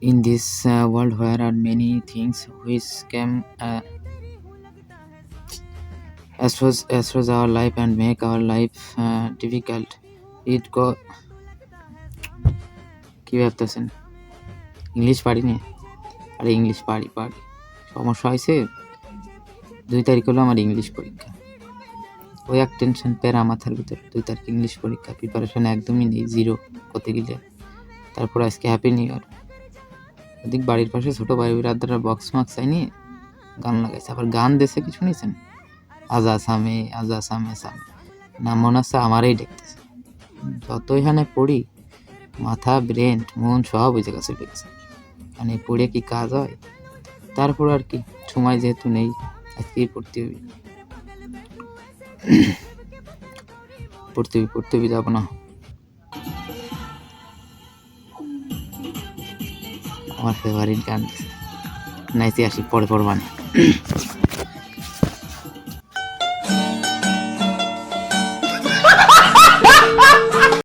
in this world where are many things which can astros our life and make our life difficult. It go কি ভাবতেছেন English পারি না? আরে English পারি পারি সমস্যা হয়েছে 2 তারিখ হলো আমার ইংলিশ পরীক্ষা। ওই এক টেনশন প্যারা মাথার ভিতরে। 2 তারিখ ইংলিশ পরীক্ষা, প্রিপারেশন একদমই নেই, জিরো করতে গেলে। তারপর আজকে হ্যাপি নিউ ইয়ার। ওদিক বাড়ির পাশে ছোটো ভাই বিরাদারা বক্স মাক্স চাইনি গান লাগাইছে, আবার গান দেশে কি শুনেছেন? আজা সামে সামে না মনে হচ্ছে আমারই দেখতেছে। যত এখানে পড়ি মাথা ব্রেন মন সব ওই জায়গা চলে গেছে, মানে পড়ে কি কাজ হয়? তারপর আর কি, সময় যেহেতু নেই আজকেই পড়তে হবে যাবো না। আমার ফেভারিট গান নাইতে আসি, পরে পড়বানি।